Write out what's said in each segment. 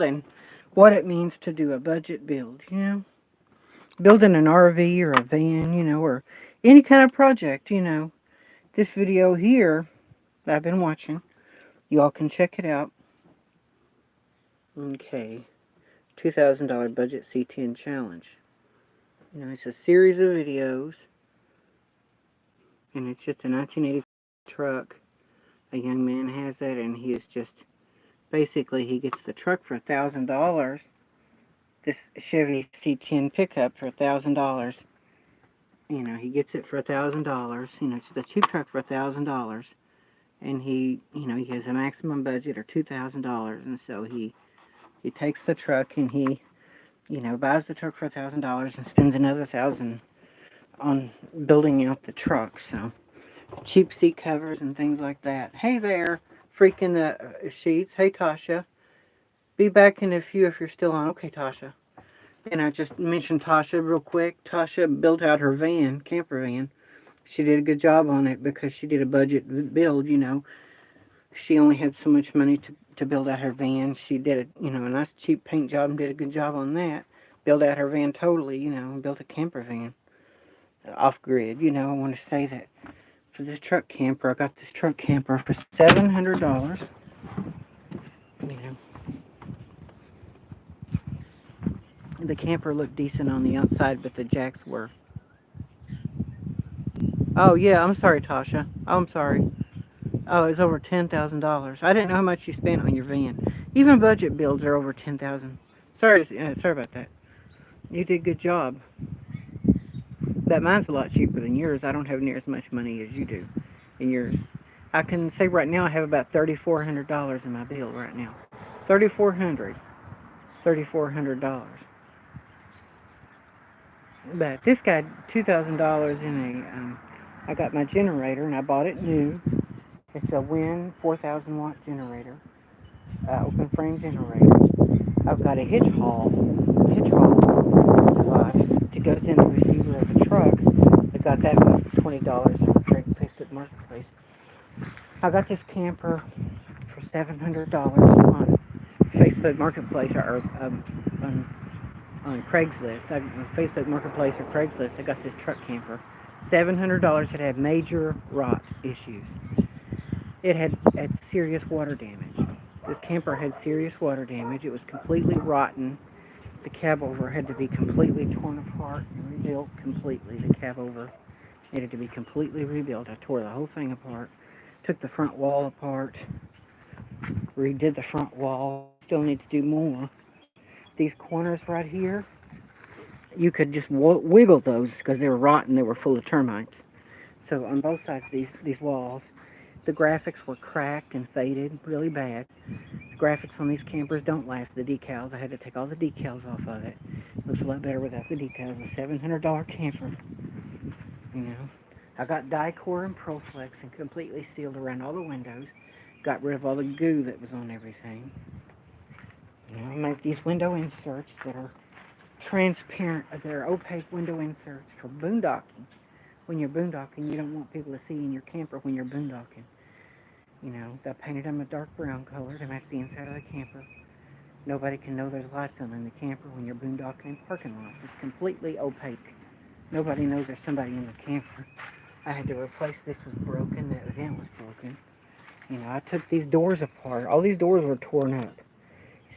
and what it means to do a budget build, building an RV or a van, or any kind of project, This video here that I've been watching, y'all can check it out. Okay, $2,000 budget C10 challenge. It's a series of videos, and it's just a 1980 truck. A young man has that, and he is just basically he gets the truck for $1,000. This Chevy C10 pickup for $1,000. He gets it for $1,000. It's the cheap truck for $1,000, and he has a maximum budget of $2,000, and so he takes the truck and he buys the truck for $1,000 and spends another $1,000 on building out the truck. So cheap seat covers and things like that. Hey there, freaking the sheets. Hey Tasha, be back in a few if you're still on. Okay, Tasha. And I just mentioned Tasha real quick. Tasha built out her van, camper van. She did a good job on it because she did a budget build, She only had so much money to build out her van. She did a nice cheap paint job and did a good job on that. Built out her van totally, and built a camper van. Off grid, I want to say that for this truck camper, I got this truck camper for $700. The camper looked decent on the outside, but the jacks were. Oh yeah, I'm sorry, Tasha. Oh, I'm sorry. Oh, it's over $10,000. I didn't know how much you spent on your van. Even budget builds are over $10,000. Sorry about that. You did a good job. But mine's a lot cheaper than yours. I don't have near as much money as you do in yours. I can say right now I have about $3,400 in my bill right now. $3,400. But this guy, $2,000 in a. I got my generator and I bought it new. It's a Win 4,000 watt generator, open frame generator. I've got a hitch haul device that goes in the receiver of the truck. I got that for $20 from Facebook Marketplace. I got this camper for $700 on Facebook Marketplace or on Craigslist. On Facebook Marketplace or Craigslist, I got this truck camper. $700. It had major rot issues. It had serious water damage. This camper had serious water damage. It was completely rotten. The cab over had to be completely torn apart and rebuilt completely. The cab over needed to be completely rebuilt. I tore the whole thing apart. Took the front wall apart. Redid the front wall. Still need to do more. These corners right here, you could just wiggle those because they were rotten. They were full of termites. So on both sides of these walls, the graphics were cracked and faded really bad. The graphics on these campers don't last. The decals, I had to take all the decals off of it. It looks a lot better without the decals. A $700 camper. I got Dicor and Proflex and completely sealed around all the windows. Got rid of all the goo that was on everything. I make these window inserts that are transparent. They're opaque window inserts for boondocking. When you're boondocking, you don't want people to see in your camper when you're boondocking. I painted them a dark brown color to match the inside of the camper. Nobody can know there's lights on in the camper when you're boondocking in parking lots. It's completely opaque. Nobody knows there's somebody in the camper. I had to replace this was broken. The vent was broken. I took these doors apart. All these doors were torn up.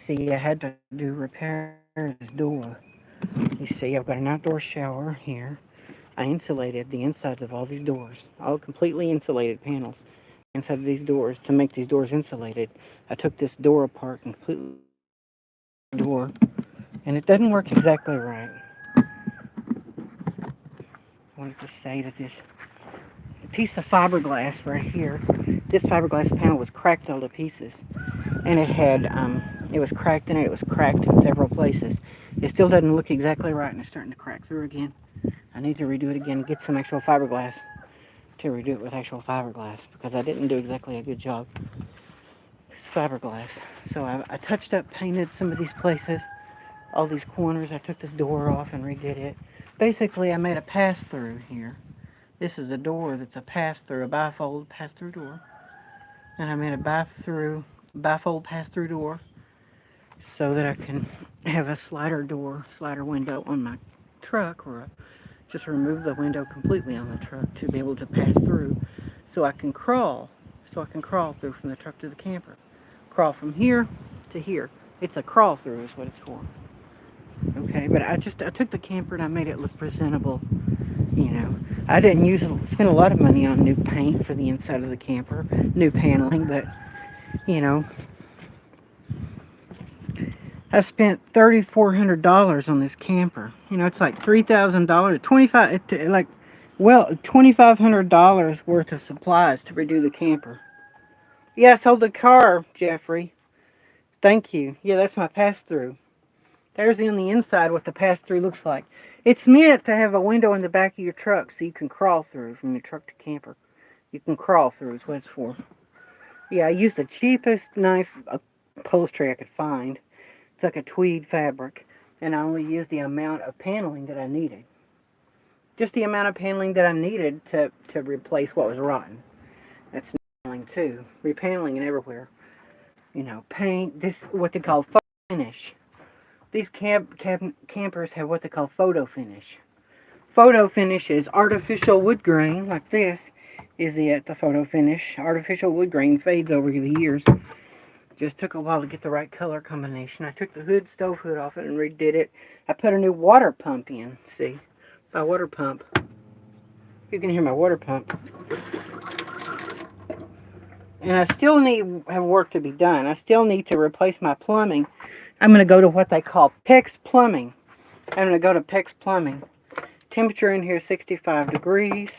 See, I had to repair this door. You see, I've got an outdoor shower here. I insulated the insides of all these doors. All completely insulated panels. Inside of these doors, to make these doors insulated, I took this door apart and completely door, and it doesn't work exactly right. I wanted to say that this piece of fiberglass right here, this fiberglass panel was cracked all to pieces, and it was cracked in it. It was cracked in several places. It still doesn't look exactly right, and it's starting to crack through again. I need to redo it again, get some actual fiberglass to redo it with actual fiberglass because I didn't do exactly a good job. It's fiberglass. So I touched up, painted some of these places, all these corners. I took this door off and redid it. Basically, I made a pass-through here. This is a door that's a pass-through, a bifold pass-through door. And I made a bifold pass-through door so that I can have a slider window on my truck, or just remove the window completely on the truck to be able to pass through, so I can crawl through from the truck to the camper. Crawl from here to here. It's a crawl through is what it's for. Okay, but I took the camper and I made it look presentable. You know, I didn't spend a lot of money on new paint for the inside of the camper, new paneling, but you know, I spent $3,400 on this camper. You know, it's like $3,000, $2,500 worth of supplies to redo the camper. Yeah, I sold the car, Jeffrey. Thank you. Yeah, that's my pass-through. There's on the inside what the pass-through looks like. It's meant to have a window in the back of your truck so you can crawl through from your truck to camper. You can crawl through is what it's for. Yeah, I used the cheapest, nice upholstery I could find. It's like a tweed fabric. And I only used the amount of paneling that I needed. Just the amount of paneling that I needed to replace what was rotten. That's paneling too. Repaneling and everywhere. You know, paint, this what they call photo finish. These campers have what they call photo finish. Photo finish is artificial wood grain, like this is the photo finish. Artificial wood grain fades over the years. Just took a while to get the right color combination. I took the stove hood off it and redid it. I put a new water pump in. See, my water pump. You can hear my water pump. And I still have work to be done. I still need to replace my plumbing. I'm going to go to what they call PEX plumbing. I'm going to go to PEX plumbing. Temperature in here is 65 degrees.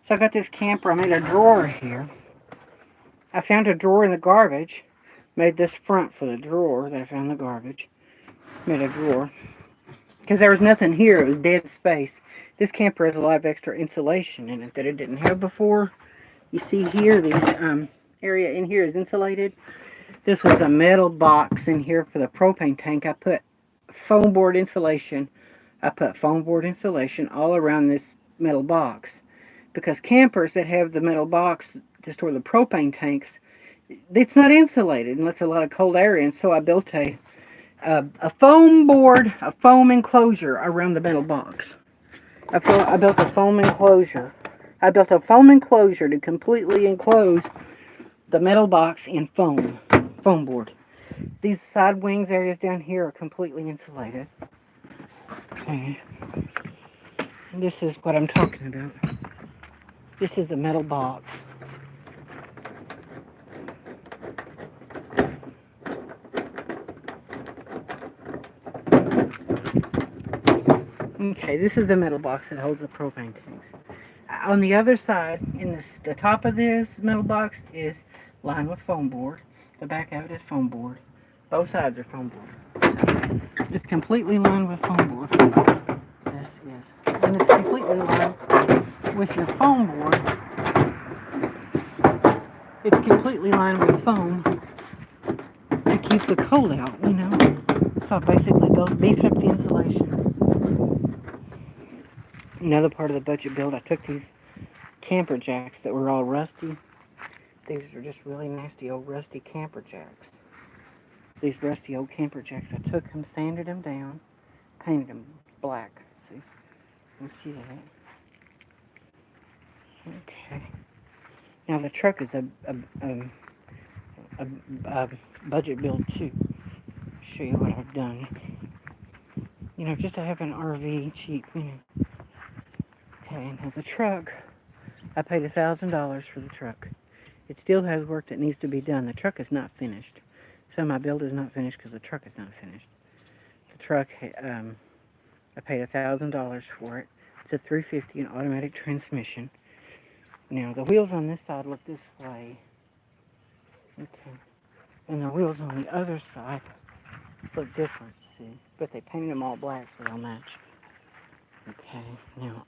So I got this camper. I made a drawer here. I found a drawer in the garbage. Made this front for the drawer that I found in the garbage. Made a drawer. Because there was nothing here. It was dead space. This camper has a lot of extra insulation in it that it didn't have before. You see here, this area in here is insulated. This was a metal box in here for the propane tank. I put foam board insulation. All around this metal box. Because campers that have the metal box to store the propane tanks, it's not insulated and lets a lot of cold air in. So I built a foam enclosure around the metal box. I built a foam enclosure. I built a foam enclosure to completely enclose the metal box in foam board. These side wings areas down here are completely insulated. Okay. This is what I'm talking about. This is the metal box. Okay, this is the metal box that holds the propane tanks. On the other side, the top of this metal box is lined with foam board. The back of it is foam board. Both sides are foam board. It's completely lined with foam board. This is. And it's completely lined with your foam board. It's completely lined with foam to keep the cold out, you know. So I basically beefed up the insulation. Another part of the budget build, I took these camper jacks that were all rusty. These are just really nasty old rusty camper jacks. These rusty old camper jacks, I took them, sanded them down, painted them black. See, you see that? Okay. Now the truck is a budget build too. Show you what I've done. You know, just to have an RV cheap, you know. Okay, and the truck, I paid $1,000 for the truck. It still has work that needs to be done. The truck is not finished. So my build is not finished because the truck is not finished. The truck, I paid $1,000 for it. It's a 350 an automatic transmission. Now the wheels on this side look this way. Okay. And the wheels on the other side look different, see? But they painted them all black so they'll match. Okay, now,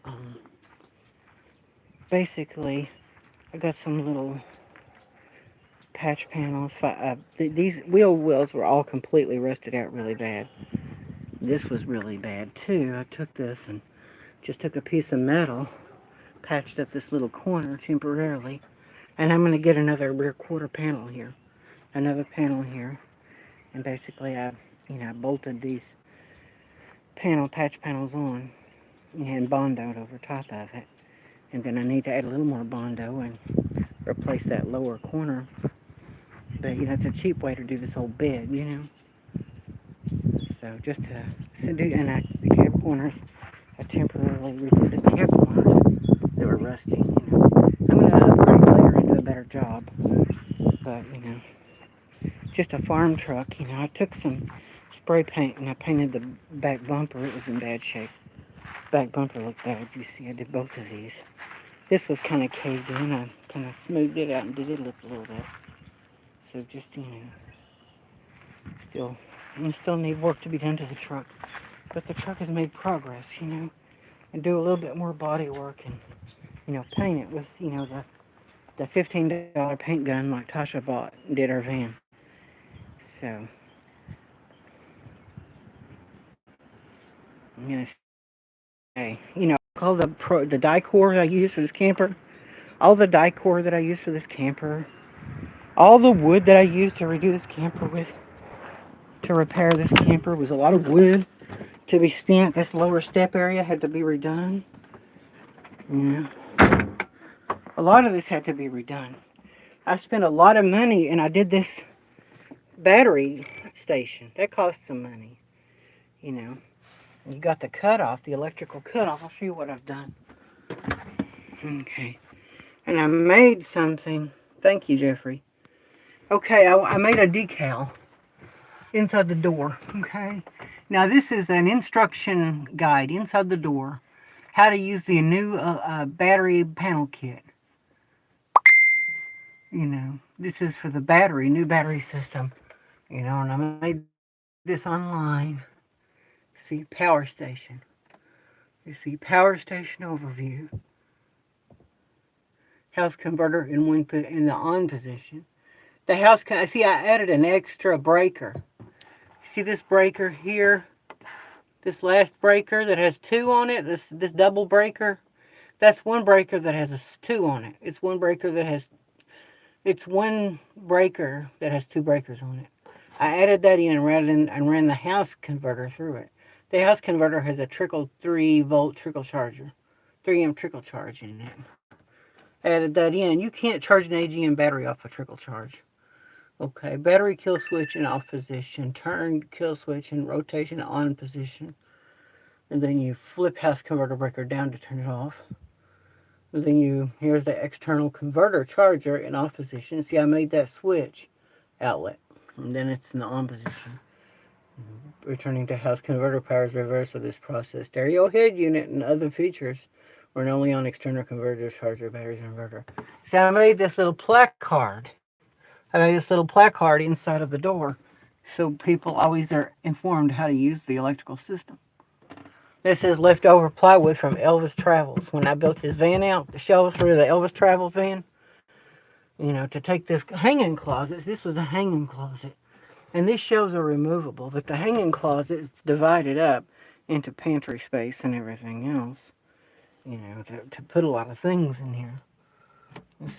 basically, I got some little patch panels. These wheels were all completely rusted out really bad. This was really bad too. I took this and just took a piece of metal, patched up this little corner temporarily, and I'm going to get another rear quarter panel here. Another panel here. And basically I bolted these patch panels on and bondoed over top of it. And then I need to add a little more bondo and replace that lower corner. But it's a cheap way to do this whole bed, So just to do, and the cab corners, I temporarily redid the cab corners that were rusty. I'm gonna upgrade later and do a better job. But just a farm truck. I took some spray paint and I painted the back bumper. It was in bad shape. Back bumper looked bad. You see, I did both of these. This was kind of caved in. I kind of smoothed it out and did it look a little bit. So just still need work to be done to the truck. But the truck has made progress, and do a little bit more body work and paint it with the $15 paint gun like Tasha bought and did our van. So I'm gonna say, all the decor I use for this camper, all the decor that I use for this camper, all the wood that I used to redo this camper with, to repair this camper, was a lot of wood to be spent. This lower step area had to be redone. A lot of this had to be redone. I spent a lot of money and I did this battery station. That cost some money. You got the cutoff, the electrical cutoff. I'll show you what I've done. Okay. And I made something. Thank you, Jeffrey. Okay, I made a decal inside the door. Okay. Now this is an instruction guide inside the door. How to use the new battery panel kit. This is for the new battery system. And I made this online. See, power station. You see, power station overview. House converter in the on position. The house, see, I added an extra breaker. See this breaker here? This last breaker that has 2 on it, this double breaker, that's one breaker that has 2 on it. It's one breaker that has 2 breakers on it. I added that in and ran the house converter through it. The house converter has a 3-volt trickle charger, 3 amp trickle charge in it. Added that in. You can't charge an AGM battery off a trickle charge. Okay, battery kill switch in off position, turn kill switch in rotation on position, and then you flip house converter breaker down to turn it off. And then here's the external converter charger in off position. See, I made that switch outlet, and then it's in the on position. Returning to house converter powers reverse of this process. Stereo head unit and other features were only on external converter charger batteries and inverter. So I made this little placard. Inside of the door, so people always are informed how to use the electrical system. This is leftover plywood from Elvis Travels. When I built his van out, the shelves for the Elvis Travels van, to take this hanging closet. This was a hanging closet. And these shelves are removable, but the hanging closet is divided up into pantry space and everything else, to put a lot of things in here.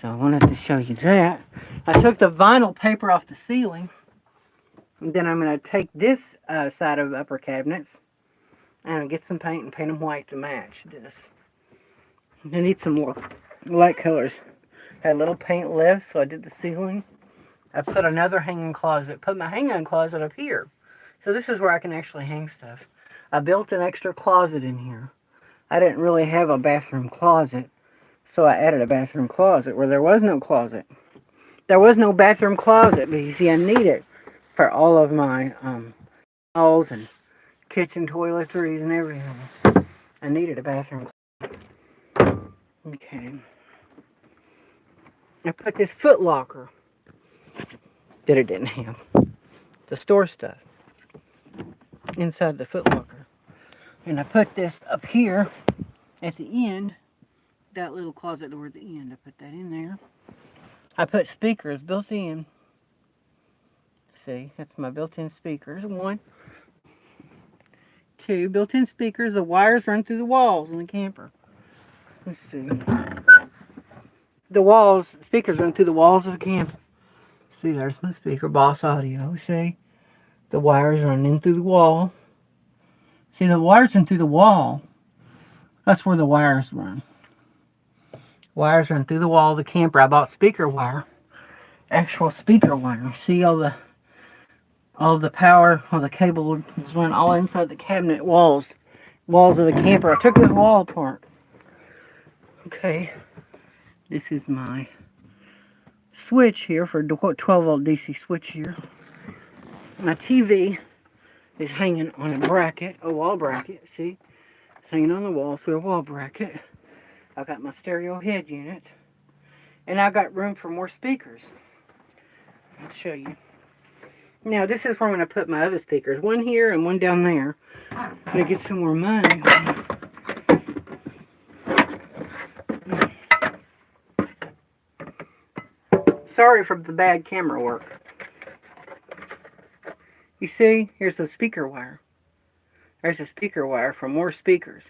So I wanted to show you that. I took the vinyl paper off the ceiling. And then I'm going to take this side of upper cabinets and get some paint and paint them white to match this. I need some more light colors. Had a little paint left, so I did the ceiling. I put another hanging closet. Put my hanging closet up here. So this is where I can actually hang stuff. I built an extra closet in here. I didn't really have a bathroom closet. So I added a bathroom closet where there was no closet. There was no bathroom closet, but you see I need it for all of my walls and kitchen toiletries and everything. I needed a bathroom closet. Okay. I put this foot locker that it didn't have. The store stuff inside the foot locker. And I put this up here at the end. That little closet door at the end. I put that in there. I put speakers built in. See, that's my built-in speakers. 1, 2 built-in speakers. The wires run through the walls in the camper. Let's see. Speakers run through the walls of the camper. See, there's my speaker, Boss Audio. See, The wires run in through the wall. See, the wires run through the wall. That's where the wires run. Wires run through the wall of the camper. I bought speaker wire. Actual speaker wire. See all the power, all the cable is run all inside the cabinet walls of the camper. I took this wall apart. Okay, this is my switch here for 12 volt DC switch here. My TV is hanging on a bracket, a wall bracket. See, it's hanging on the wall through a wall bracket. I got my stereo head unit, and I got room for more speakers. I'll show you. Now, this is where I'm going to put my other speakers. One here and one down there. I'm going to get some more money. Sorry for the bad camera work. You see, here's the speaker wire. There's a speaker wire for more speakers.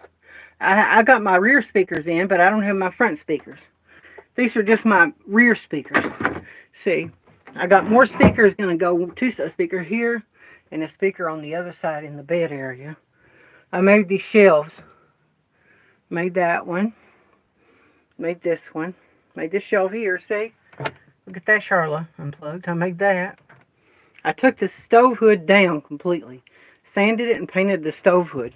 I got my rear speakers in, but I don't have my front speakers. These are just my rear speakers. See, I got more speakers going to go, two speakers here and a speaker on the other side in the bed area. I made these shelves. Made that one. Made this one. Made this shelf here, see? Look at that, Charlotte, unplugged. I made that. I took the stove hood down completely. Sanded it and painted the stove hood.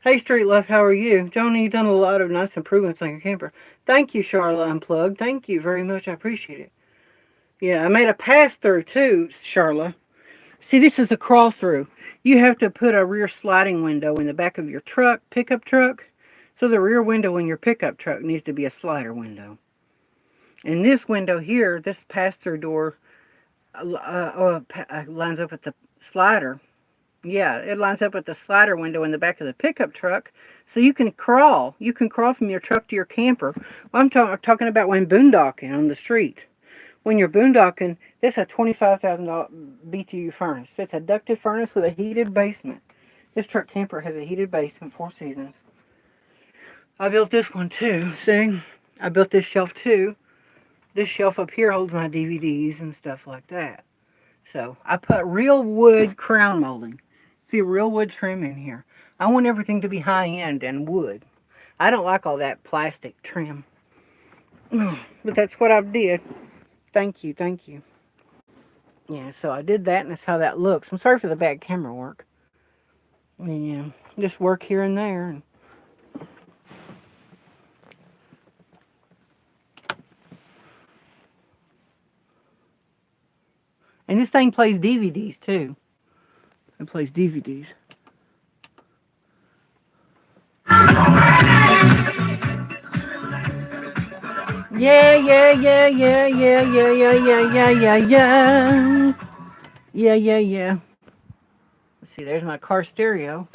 Hey, Street Love, how are you? Joni, you've done a lot of nice improvements on your camper. Thank you, Charlotte Unplugged. Thank you very much. I appreciate it. Yeah, I made a pass-through, too, Charlotte. See, this is a crawl-through. You have to put a rear sliding window in the back of your truck, pickup truck. So the rear window in your pickup truck needs to be a slider window. And this window here, this pass-through door, lines up with the slider. Yeah, it lines up with the slider window in the back of the pickup truck, so you can crawl. You can crawl from your truck to your camper. Well, I'm talking about when boondocking on the street. When you're boondocking, this is a $25,000 BTU furnace. It's a ducted furnace with a heated basement. This truck camper has a heated basement, 4 seasons. I built this one too. See, I built this shelf too. This shelf up here holds my DVDs and stuff like that. So I put real wood crown molding. See, real wood trim in here. I want everything to be high-end and wood. I don't like all that plastic trim. But that's what I did. Thank you, thank you. Yeah, so I did that, and that's how that looks. I'm sorry for the bad camera work. Yeah, just work here and there. And this thing plays DVDs, too. It plays DVDs. Yeah. Let's see, there's my car stereo.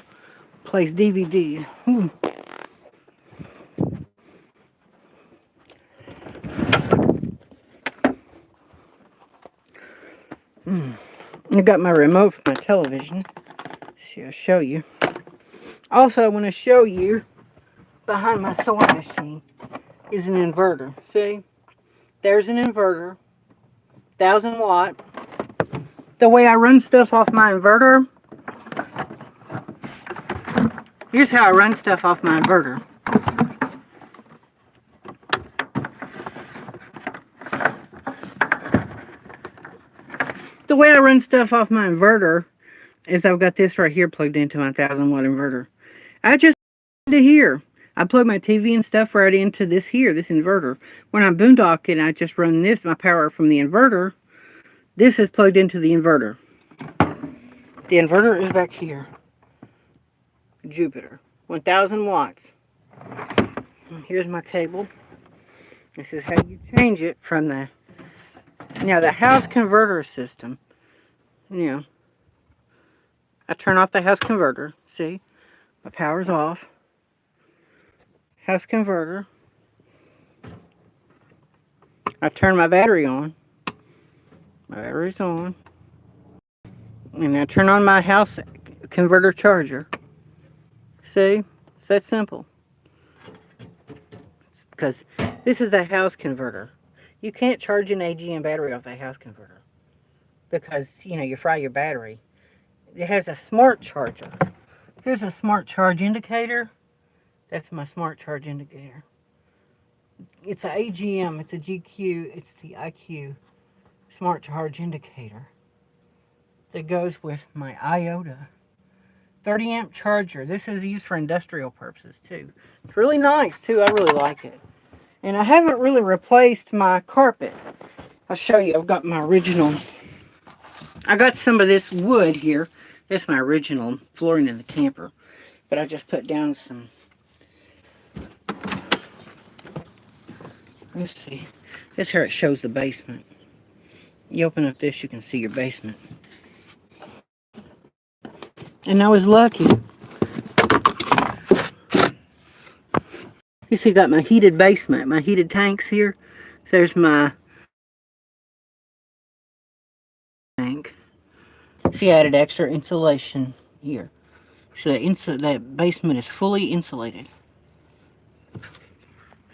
Plays DVDs. I got my remote for my television. See, I'll show you. Also, I want to show you behind my sewing machine is an inverter. See? There's an inverter. 1000 watt. The way I run stuff off my inverter. Here's how I run stuff off my inverter. The way I run stuff off my inverter is I've got this right here plugged into my 1000 watt inverter. I just to here. I plug my TV and stuff right into this here, this inverter. When I'm boondocking, I just run this, my power from the inverter. This is plugged into the inverter. The inverter is back here. Jupiter. 1000 watts. And here's my cable. This is how you change it from the... Now, the house converter system, I turn off the house converter. See? My power's off. House converter. I turn my battery on. My battery's on. And I turn on my house converter charger. See? It's that simple. Because this is the house converter. You can't charge an AGM battery off the house converter. Because, you fry your battery. it has a smart charger. Here's a smart charge indicator. That's my smart charge indicator. It's a AGM, it's a GQ, it's the IQ smart charge indicator that goes with my IOTA 30 amp charger. This is used for industrial purposes too. It's really nice too. I really like it. And I haven't really replaced my carpet. I'll show you. I've got my original. I got some of this wood here. That's my original flooring in the camper. But I just put down some. Let's see. This here it shows the basement. You open up this, you can see your basement. And I was lucky. You see, got my heated basement, my heated tanks here. There's my tank. See, I added extra insulation here. So that basement is fully insulated.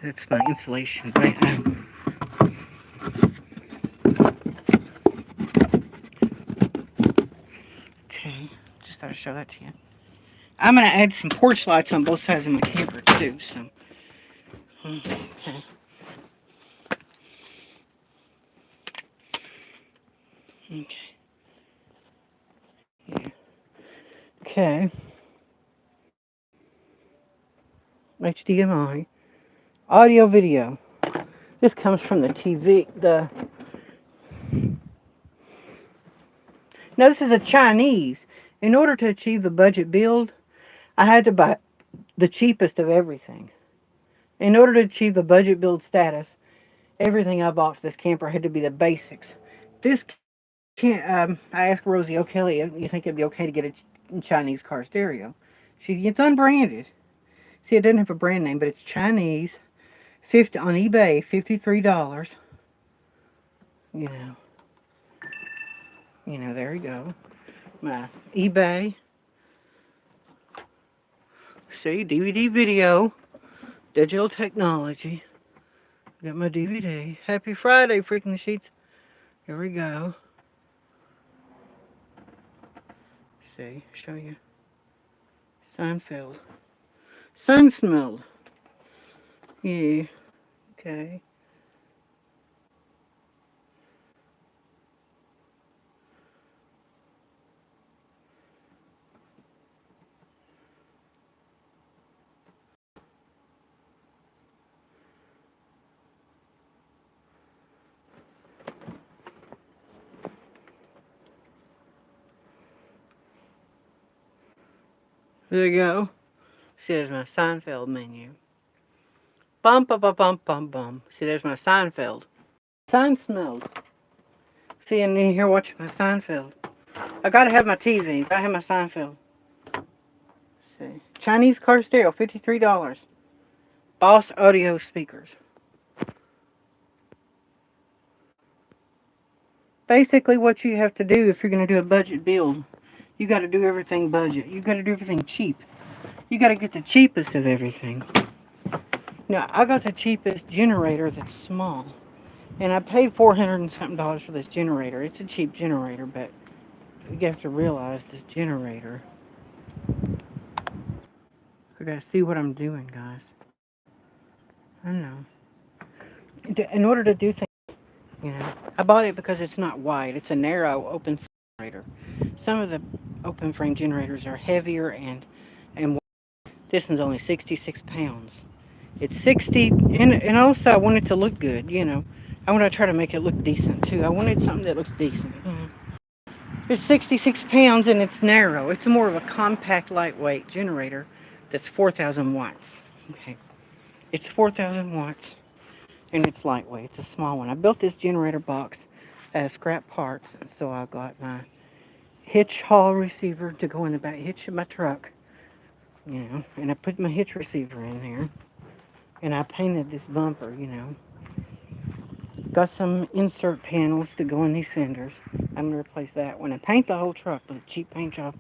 That's my insulation. Okay, just thought I'd show that to you. I'm going to add some porch lights on both sides of my camper too. So, okay. Okay. Yeah. Okay. HDMI. Audio video. This comes from the TV. Now this is a Chinese. In order to achieve the budget build, I had to buy the cheapest of everything. In order to achieve the budget build status, everything I bought for this camper had to be the basics. This can't. I asked Rosie O'Kelly, you think it'd be okay to get a Chinese car stereo? It's unbranded. See, it doesn't have a brand name, but it's Chinese. On eBay, $53. You know, there you go. My eBay. See, DVD video. Digital technology. Got my DVD. Happy Friday, freaking the sheets. Here we go. See, show you. Seinfeld. Sunsmelled. Yeah. Okay. There you go. See, there's my Seinfeld menu. Bum, bum, bum, bum, bum, bum. See, there's my Seinfeld. Sunsmelled. See, I'm in here watching my Seinfeld. I gotta have my TV. Gotta have my Seinfeld. See. Chinese car stereo, $53. Boss audio speakers. Basically, what you have to do if you're going to do a budget build, you got to do everything budget. You got to do everything cheap. You got to get the cheapest of everything. Now, I got the cheapest generator that's small. And I paid $400 and something for this generator. It's a cheap generator, but you have to realize this generator. I got to see what I'm doing, guys. I know. In order to do things, I bought it because it's not wide. It's a narrow open generator. Some of the open frame generators are heavier and this one's only 66 pounds. It's 60, and also I want it to look good, I want to try to make it look decent too. I wanted something that looks decent. It's 66 pounds and it's narrow. It's more of a compact, lightweight generator that's 4,000 watts. Okay. It's 4,000 watts and it's lightweight. It's a small one. I built this generator box out of scrap parts. So I got my hitch haul receiver to go in the back hitch of my truck. And I put my hitch receiver in there. And I painted this bumper, Got some insert panels to go in these fenders. I'm going to replace that when I paint the whole truck with a cheap paint job.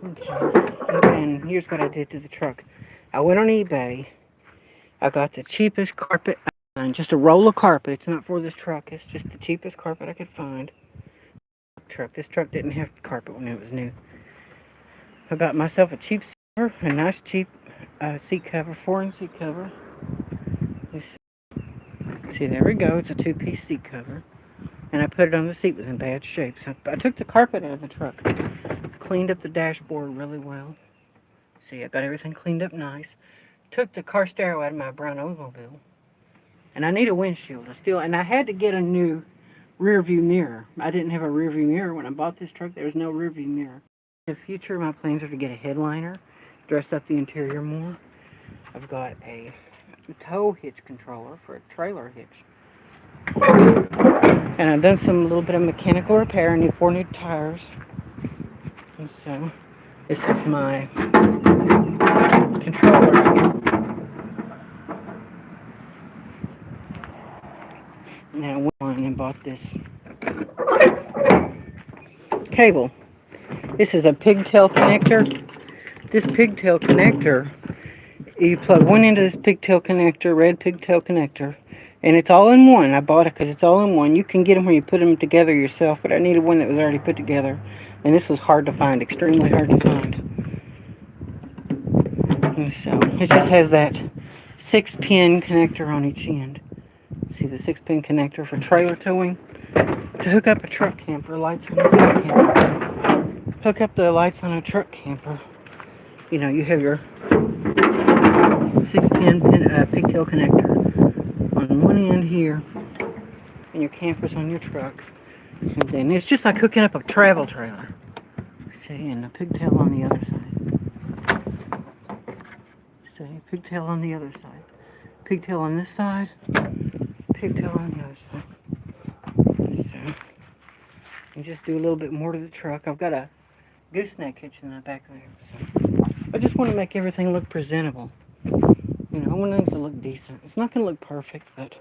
Okay. And here's what I did to the truck. I went on eBay. I got the cheapest carpet. Just a roll of carpet. It's not for this truck. It's just the cheapest carpet I could find. truck. This truck didn't have carpet when it was new. I got myself a cheap cover, a nice cheap seat cover, 4-inch seat cover. See, there we go. It's a 2-piece seat cover. And I put it on the seat. It was in bad shape. So I took the carpet out of the truck. Cleaned up the dashboard really well. See, I got everything cleaned up nice. Took the car stereo out of my brown Oldsmobile. And I need a windshield. And I had to get a new rear view mirror. I didn't have a rear view mirror when I bought this truck. There was no rear view mirror. In the future, my plans are to get a headliner, dress up the interior more. I've got a tow hitch controller for a trailer hitch. And I've done some little bit of mechanical repair. I need 4 new tires. And so, this is my controller. Now I went on and bought this cable. This is a pigtail connector. This pigtail connector, you plug one into this pigtail connector, red pigtail connector, and it's all in one. I bought it because it's all in one. You can get them when you put them together yourself, but I needed one that was already put together, and this was hard to find, extremely hard to find. And so it just has that 6-pin connector on each end. See the 6-pin connector for trailer towing. To hook up a truck camper, lights on a truck camper. Hook up the lights on a truck camper. You know, you have your 6-pin pigtail connector on one end here, and your camper's on your truck. And then it's just like hooking up a travel trailer. See, and the pigtail on the other side. See, pigtail on the other side. Pigtail on this side. Pigtail on the other side. So, and just do a little bit more to the truck. I've got a gooseneck hitch in the back there. So I just want to make everything look presentable. You know, I want things to look decent. It's not going to look perfect, but,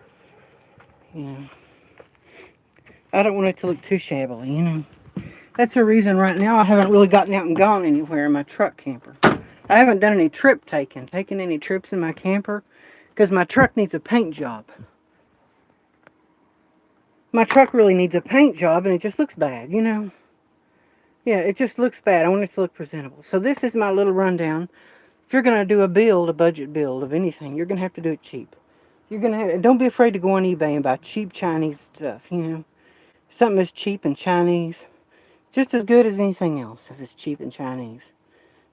you know, I don't want it to look too shabbily, you know. That's the reason right now I haven't really gotten out and gone anywhere in my truck camper. I haven't done any taken any trips in my camper, because my truck needs a paint job. My truck really needs a paint job, and it just looks bad, you know. Yeah, it just looks bad. I want it to look presentable. So this is my little rundown. If you're going to do a budget build of anything, you're going to have to do it cheap. Don't be afraid to go on eBay and buy cheap Chinese stuff, you know. Something that's cheap and Chinese, just as good as anything else if it's cheap and Chinese.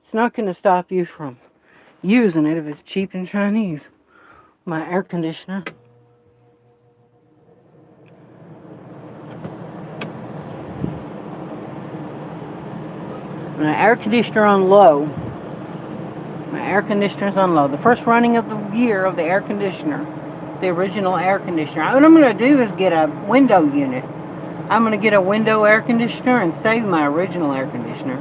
It's not going to stop you from using it if it's cheap and Chinese. My air conditioner. My air conditioner on low. My air conditioner's on low. The first running of the year of the air conditioner, the original air conditioner. What I'm going to do is get a window unit. I'm going to get a window air conditioner and save my original air conditioner.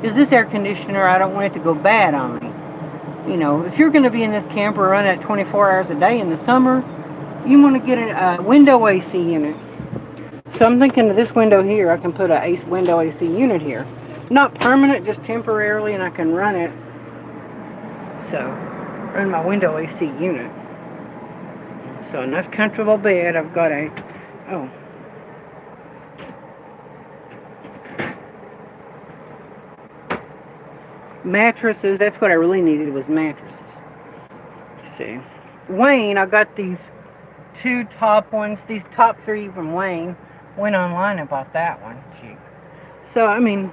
Because this air conditioner, I don't want it to go bad on me. You know, if you're going to be in this camper running at 24 hours a day in the summer, you want to get a window AC unit. So I'm thinking of this window here, I can put a window AC unit here. Not permanent, just temporarily, and I can run it. So, run my window AC unit. So, a nice comfortable bed. I've got mattresses. That's what I really needed, was mattresses. See, Wayne, I got these 2 top ones. These top 3 from Wayne. Went online and bought that one cheap. So, I mean,